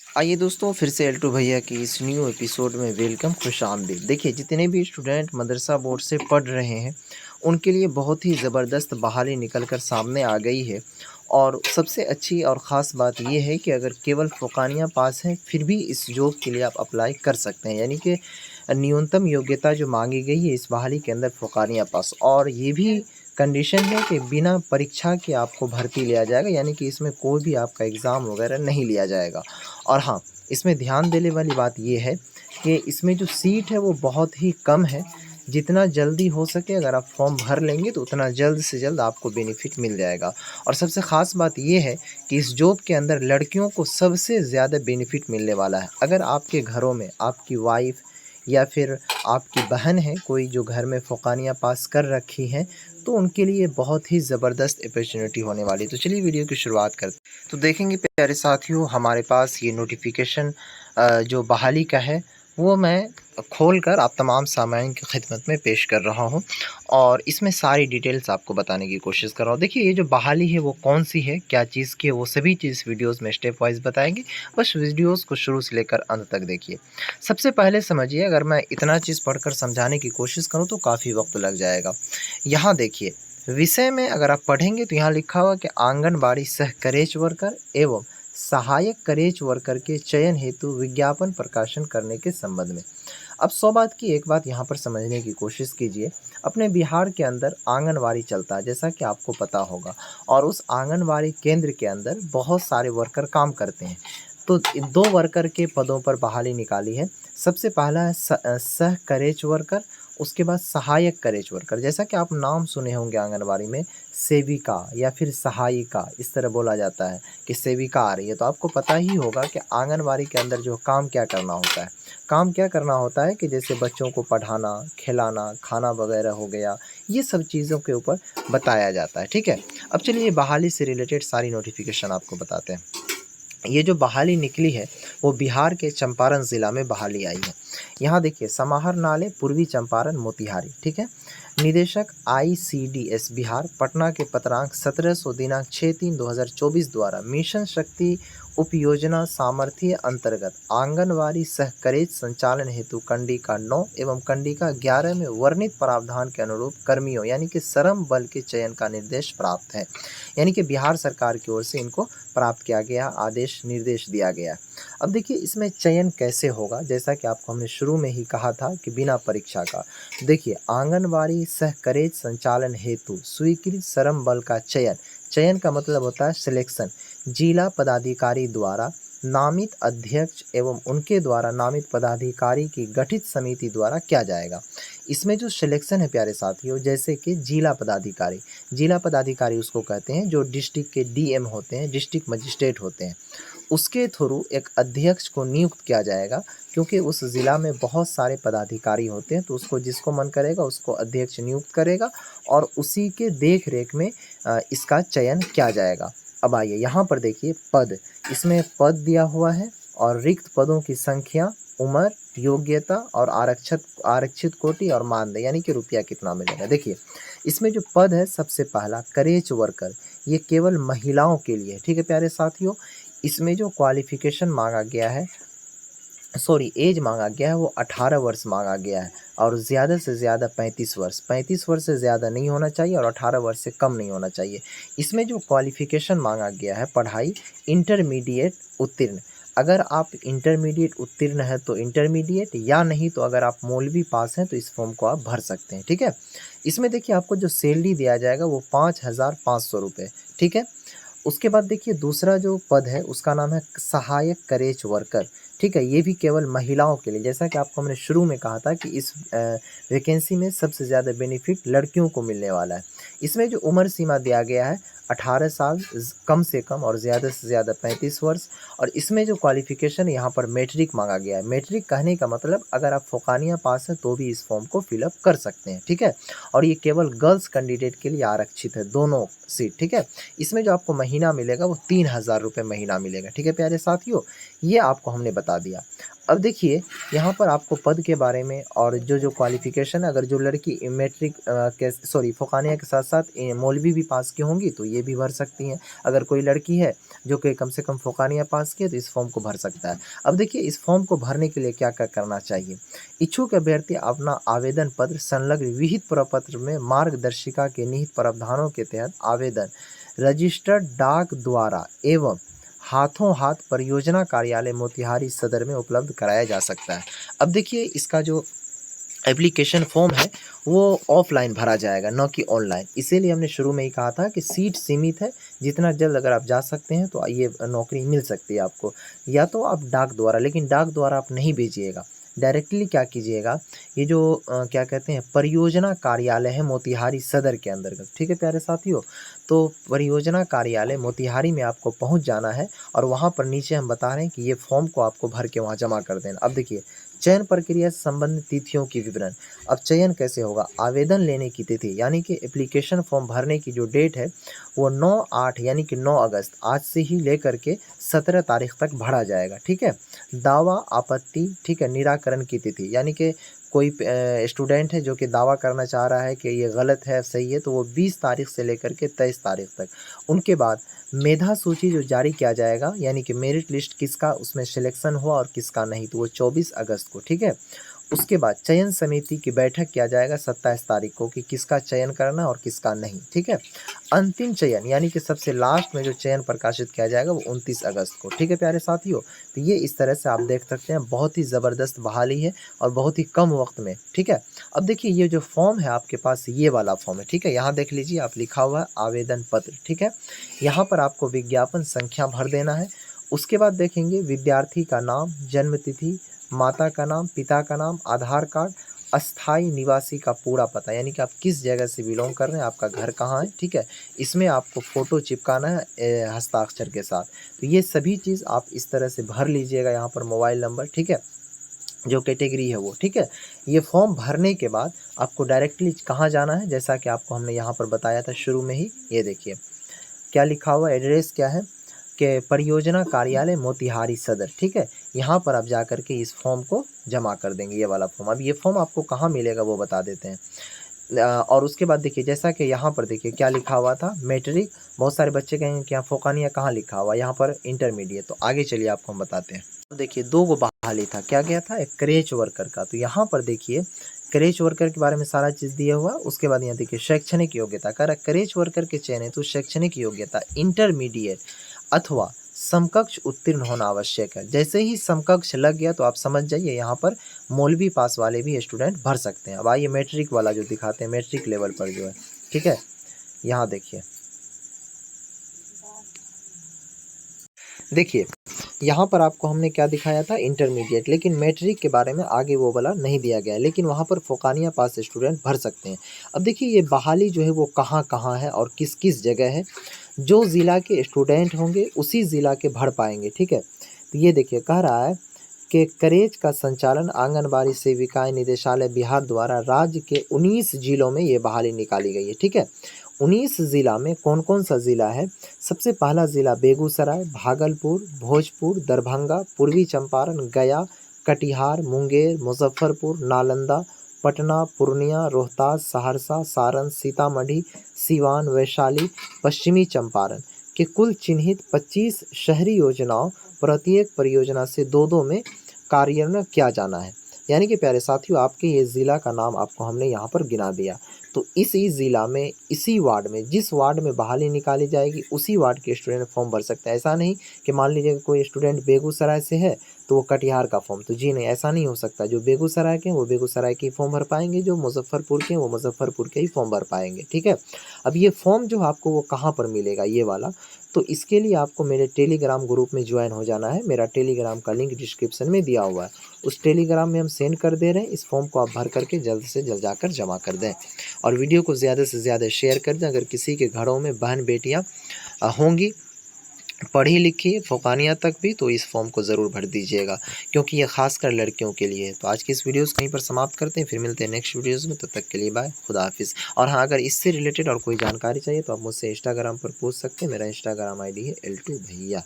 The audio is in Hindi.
आइए दोस्तों, फिर से एल्टो भैया की इस न्यू एपिसोड में वेलकम, खुशामदीद। देखिए, जितने भी स्टूडेंट मदरसा बोर्ड से पढ़ रहे हैं, उनके लिए बहुत ही ज़बरदस्त बहाली निकल कर सामने आ गई है। और सबसे अच्छी और ख़ास बात ये है कि अगर केवल फ़ोकानिया पास है, फिर भी इस जॉब के लिए आप अप्लाई कर सकते हैं। यानी कि न्यूनतम योग्यता जो मांगी गई है इस बहाली के अंदर फ़ोकानिया पास, और ये भी कंडीशन है कि बिना परीक्षा के आपको भर्ती लिया जाएगा। यानी कि इसमें कोई भी आपका एग्ज़ाम वगैरह नहीं लिया जाएगा। और हाँ, इसमें ध्यान देने वाली बात ये है कि इसमें जो सीट है वो बहुत ही कम है। जितना जल्दी हो सके अगर आप फॉर्म भर लेंगे तो उतना जल्द से जल्द आपको बेनिफिट मिल जाएगा। और सबसे ख़ास बात ये है कि इस जॉब के अंदर लड़कियों को सबसे ज़्यादा बेनिफिट मिलने वाला है। अगर आपके घरों में आपकी वाइफ़ या फिर आपकी बहन है कोई जो घर में फ़ोकानिया पास कर रखी है, तो उनके लिए बहुत ही ज़बरदस्त अपॉर्चुनिटी होने वाली है। तो चलिए वीडियो की शुरुआत करते हैं। तो देखेंगे प्यारे साथियों, हमारे पास ये नोटिफिकेशन जो बहाली का है वो मैं खोल कर आप तमाम सामाइन की खिदमत में पेश कर रहा हूँ, और इसमें सारी डिटेल्स आपको बताने की कोशिश कर रहा हूँ। देखिए, ये जो बहाली है वो कौन सी है, क्या चीज़ की है, वो सभी चीज़ वीडियोस में स्टेप वाइज बताएंगे। बस वीडियोस को शुरू से लेकर अंत तक देखिए। सबसे पहले समझिए, अगर मैं इतना चीज़ पढ़कर समझाने की कोशिश करूँ तो काफ़ी वक्त लग जाएगा। यहाँ देखिए, विषय में अगर आप पढ़ेंगे तो यहाँ लिखा हुआ कि आंगनबाड़ी सह करेज वर्कर एवं सहायक करेज वर्कर के चयन हेतु विज्ञापन प्रकाशन करने के संबंध में। अब 100 बात की एक बात यहाँ पर समझने की कोशिश कीजिए। अपने बिहार के अंदर आंगनवाड़ी चलता है, जैसा कि आपको पता होगा, और उस आंगनवाड़ी केंद्र के अंदर बहुत सारे वर्कर काम करते हैं। तो इन 2 वर्कर के पदों पर बहाली निकाली है। सबसे पहला है सह करेज वर्कर, उसके बाद सहायक करेज वर्कर। जैसा कि आप नाम सुने होंगे आंगनवाड़ी में, सेविका या फिर सहायिका, इस तरह बोला जाता है कि सेविका आ रही है। तो आपको पता ही होगा कि आंगनवाड़ी के अंदर जो काम क्या करना होता है। काम क्या करना होता है कि जैसे बच्चों को पढ़ाना, खिलाना, खाना वगैरह हो गया, ये सब चीज़ों के ऊपर बताया जाता है। ठीक है? अब चलिए बहाली से रिलेटेड सारी नोटिफिकेशन आपको बताते हैं। ये जो बहाली निकली है वो बिहार के चंपारण ज़िला में बहाली आई है। यहाँ देखिए, समाहर नाले पूर्वी चंपारण मोतिहारी। ठीक है? निदेशक आईसीडीएस बिहार पटना के पत्रांक 1700 दिनांक 6/3/2024 द्वारा मिशन शक्ति उपयोजना सामर्थ्य अंतर्गत आंगनवाड़ी सहकरेज संचालन हेतु कंडिका 9 एवं कंडिका 11 में वर्णित प्रावधान के अनुरूप कर्मियों यानी कि श्रम बल के चयन का निर्देश प्राप्त है। यानी कि बिहार सरकार की ओर से इनको प्राप्त किया गया, आदेश निर्देश दिया गया। अब देखिए, इसमें चयन कैसे होगा, जैसा कि आपको हमने शुरू में ही कहा था कि बिना परीक्षा का। देखिए, आंगनवाड़ी सहकरेज संचालन हेतु स्वीकृत श्रम बल का चयन, चयन का मतलब होता है सिलेक्शन, जिला पदाधिकारी द्वारा नामित अध्यक्ष एवं उनके द्वारा नामित पदाधिकारी की गठित समिति द्वारा किया जाएगा। इसमें जो सिलेक्शन है प्यारे साथियों, जैसे कि जिला पदाधिकारी उसको कहते हैं जो डिस्ट्रिक्ट के डीएम होते हैं, डिस्ट्रिक्ट मजिस्ट्रेट होते हैं। उसके थ्रू एक अध्यक्ष को नियुक्त किया जाएगा, क्योंकि उस ज़िला में बहुत सारे पदाधिकारी होते हैं, तो उसको जिसको मन करेगा उसको अध्यक्ष नियुक्त करेगा, और उसी के देख रेख में इसका चयन किया जाएगा। अब आइए यहाँ पर देखिए पद, इसमें पद दिया हुआ है और रिक्त पदों की संख्या, उम्र, योग्यता और आरक्षित कोटि और मानदेय, यानी कि रुपया कितना मिलेगा। देखिए, इसमें जो पद है सबसे पहला करेज वर्कर, ये केवल महिलाओं के लिए। ठीक है प्यारे साथियों, इसमें जो क्वालिफ़िकेशन माँगा गया है, सॉरी एज माँगा गया है, वो 18 वर्ष माँगा गया है, और ज़्यादा से ज़्यादा 35 वर्ष। 35 वर्ष से ज़्यादा नहीं होना चाहिए और 18 वर्ष से कम नहीं होना चाहिए। इसमें जो क्वालिफ़िकेशन माँगा गया है, पढ़ाई इंटरमीडिएट उत्तीर्ण। अगर आप इंटरमीडिएट उत्तीर्ण हैं तो इंटरमीडिएट, या नहीं तो अगर आप मौलवी पास हैं तो इस फॉर्म को आप भर सकते हैं। ठीक है? इसमें देखिए, आपको जो सैलरी दिया जाएगा वो 5,500 रुपये। ठीक है? उसके बाद देखिए, दूसरा जो पद है उसका नाम है सहायक करेज वर्कर। ठीक है? ये भी केवल महिलाओं के लिए, जैसा कि आपको हमने शुरू में कहा था कि इस वैकेंसी में सबसे ज़्यादा बेनिफिट लड़कियों को मिलने वाला है। इसमें जो उम्र सीमा दिया गया है 18 साल कम से कम और ज़्यादा से ज़्यादा 35 वर्ष। और इसमें जो क्वालिफ़िकेशन यहाँ पर मैट्रिक मांगा गया है। मैट्रिक कहने का मतलब अगर आप फ़ोकानिया पास हैं तो भी इस फॉर्म को फिलअप कर सकते हैं। ठीक है? और ये केवल गर्ल्स कैंडिडेट के लिए आरक्षित है, दोनों सीट। ठीक है? इसमें जो आपको महीना मिलेगा वो 3,000 रुपये महीना मिलेगा। ठीक है प्यारे साथियों, ये आपको हमने बता दिया। अब देखिए, यहाँ पर आपको पद के बारे में और जो क्वालिफ़िकेशन है, अगर जो लड़की मैट्रिक फ़ोकानिया के साथ-साथ मौलवी भी पास की होंगी तो ये भी भर सकती हैं। अगर कोई लड़की है जो कि कम से कम फ़ोकानिया पास की है तो इस फ़ॉर्म को भर सकता है। अब देखिए, इस फ़ॉर्म को भरने के लिए क्या-क्या करना चाहिए? इच्छुक अभ्यर्थी अपना आवेदन पत्र संलग्न विहित प्रपत्र में मार्गदर्शिका के निहित प्रावधानों के तहत आवेदन रजिस्टर्ड डाक द्वारा एवं हाथों हाथ परियोजना कार्यालय मोतिहारी सदर में उपलब्ध कराया जा सकता है। अब देखिए, इसका जो एप्लीकेशन फॉर्म है वो ऑफ़लाइन भरा जाएगा, ना कि ऑनलाइन। इसीलिए हमने शुरू में ही कहा था कि सीट सीमित है, जितना जल्द अगर आप जा सकते हैं तो ये नौकरी मिल सकती है आपको। या तो आप डाक द्वारा, लेकिन डाक द्वारा आप नहीं भेजिएगा, डायरेक्टली क्या कीजिएगा, ये जो क्या कहते हैं, परियोजना कार्यालय है मोतिहारी सदर के अंतर्गत, ठीक है प्यारे साथियों? तो परियोजना कार्यालय मोतिहारी में आपको पहुँच जाना है और वहाँ पर नीचे हम बता रहे हैं कि ये फॉर्म को आपको भर के वहाँ जमा कर देना। अब देखिए, चयन प्रक्रिया से संबंधित तिथियों की विवरण। अब चयन कैसे होगा? आवेदन लेने की तिथि यानी कि एप्लीकेशन फॉर्म भरने की जो डेट है वो 9/8 यानी कि 9 अगस्त आज से ही लेकर के 17 तारीख तक भरा जाएगा, ठीक है? दावा आपत्ति, ठीक है, निराकरण की तिथि यानी कि कोई स्टूडेंट है जो कि दावा करना चाह रहा है कि ये गलत है, सही है, तो वो 20 तारीख से लेकर के 23 तारीख तक। उनके बाद मेधा सूची जो जारी किया जाएगा यानी कि मेरिट लिस्ट किसका उसमें सिलेक्शन हुआ और किसका नहीं, तो वो 24 अगस्त को, ठीक है? उसके बाद चयन समिति की बैठक किया जाएगा 27 तारीख को कि किसका चयन करना और किसका नहीं, ठीक है? अंतिम चयन यानी कि सबसे लास्ट में जो चयन प्रकाशित किया जाएगा वो 29 अगस्त को, ठीक है प्यारे साथियों? तो ये इस तरह से आप देख सकते हैं, बहुत ही ज़बरदस्त बहाली है और बहुत ही कम वक्त में, ठीक है? अब देखिए, ये जो फॉर्म है आपके पास, ये वाला फॉर्म है, ठीक है? यहाँ देख लीजिए, आप लिखा हुआ है आवेदन पत्र, ठीक है? यहाँ पर आपको विज्ञापन संख्या भर देना है। उसके बाद देखेंगे विद्यार्थी का नाम, जन्म तिथि, माता का नाम, पिता का नाम, आधार कार्ड, अस्थाई निवासी का पूरा पता यानी कि आप किस जगह से बिलॉन्ग कर रहे हैं, आपका घर कहाँ है, ठीक है? इसमें आपको फ़ोटो चिपकाना है हस्ताक्षर के साथ। तो ये सभी चीज़ आप इस तरह से भर लीजिएगा, यहाँ पर मोबाइल नंबर, ठीक है? जो कैटेगरी है वो, ठीक है? ये फॉर्म भरने के बाद आपको डायरेक्टली कहाँ जाना है, जैसा कि आपको हमने यहाँ पर बताया था शुरू में ही, ये देखिए। क्या लिखा हुआ है, एड्रेस क्या है कि परियोजना कार्यालय मोतिहारी सदर, ठीक है? यहाँ पर आप जाकर के इस फॉर्म को जमा कर देंगे, ये वाला फॉर्म। अब ये फॉर्म आपको कहाँ मिलेगा वो बता देते हैं। और उसके बाद देखिए, जैसा कि यहाँ पर देखिए क्या लिखा हुआ था, मैट्रिक। बहुत सारे बच्चे कहेंगे कि यहाँ फ़ोकानिया कहाँ लिखा हुआ है, यहाँ पर इंटरमीडिएट। तो आगे चलिए आपको हम बताते हैं। तो देखिए, 2 गो बहाली था, क्या क्या था? एक क्रेच वर्कर का। तो यहाँ पर देखिए, क्रेच वर्कर के बारे में सारा चीज़ दिया हुआ। उसके बाद यहाँ देखिए शैक्षणिक योग्यता, कह रहा क्रेच वर्कर के चयन हेतु शैक्षणिक योग्यता इंटरमीडिएट अथवा समकक्ष उत्तीर्ण होना आवश्यक है। जैसे ही समकक्ष लग गया तो आप समझ जाइए, यहाँ पर मौलवी पास वाले भी स्टूडेंट भर सकते हैं। अब आइए मैट्रिक वाला जो दिखाते हैं, मैट्रिक लेवल पर जो है, ठीक है? यहाँ देखिए, देखिए यहाँ पर आपको हमने क्या दिखाया था, इंटरमीडिएट, लेकिन मैट्रिक के बारे में आगे वो वाला नहीं दिया गया है, लेकिन वहाँ पर फ़ोकानिया पास स्टूडेंट भर सकते हैं। अब देखिए, ये बहाली जो है वो कहाँ-कहाँ है और किस-किस जगह है। जो ज़िला के स्टूडेंट होंगे उसी ज़िला के भर पाएंगे, ठीक है? तो ये देखिए, कह रहा है कि करेज का संचालन आंगनबाड़ी सेविकाएं निदेशालय बिहार द्वारा राज्य के 19 जिलों में ये बहाली निकाली गई है, ठीक है? 19 ज़िला में कौन-कौन सा ज़िला है? सबसे पहला ज़िला बेगूसराय, भागलपुर, भोजपुर, दरभंगा, पूर्वी चंपारण, गया, कटिहार, मुंगेर, मुजफ्फरपुर, नालंदा, पटना, पूर्णिया, रोहतास, सहरसा, सारण, सीतामढ़ी, सिवान, वैशाली, पश्चिमी चंपारण के कुल चिन्हित 25 शहरी योजनाओं प्रत्येक परियोजना से 2-2 में कार्यान्वयन किया जाना है। यानी कि प्यारे साथियों, आपके ये ज़िला का नाम आपको हमने यहाँ पर गिना दिया। तो इसी ज़िला में, इसी वार्ड में, जिस वार्ड में बहाली निकाली जाएगी उसी वार्ड के स्टूडेंट फॉर्म भर सकते हैं। ऐसा नहीं कि मान लीजिए कोई स्टूडेंट बेगूसराय से है तो वो कटिहार का फॉर्म, तो जी नहीं, ऐसा नहीं हो सकता। जो बेगूसराय के हैं वो बेगूसराय के ही फॉर्म भर पाएंगे, जो मुजफ्फरपुर के हैं वो मुजफ्फरपुर के ही फॉर्म भर पाएंगे, ठीक है? अब ये फॉर्म जो आपको वो कहाँ पर मिलेगा, ये वाला, तो इसके लिए आपको मेरे टेलीग्राम ग्रुप में ज्वाइन हो जाना है। मेरा टेलीग्राम का लिंक डिस्क्रिप्शन में दिया हुआ है। उस टेलीग्राम में हम सेंड कर दे रहे हैं। इस फॉर्म को आप भर करके जल्द से जल्द जाकर जमा कर दें और वीडियो को ज़्यादा से ज़्यादा शेयर कर दें। अगर किसी के घरों में बहन बेटियाँ होंगी पढ़ी लिखी फ़ोकानिया तक भी, तो इस फॉर्म को ज़रूर भर दीजिएगा, क्योंकि ये खासकर लड़कियों के लिए है। तो आज की इस वीडियोस को कहीं पर समाप्त करते हैं, फिर मिलते हैं नेक्स्ट वीडियोस में। तब तक के लिए बाय, खुदा हाफिज़। और हाँ, अगर इससे रिलेटेड और कोई जानकारी चाहिए तो आप मुझसे इंस्टाग्राम पर पूछ सकते हैं। मेरा इंस्टाग्राम आईडी है L2 भैया।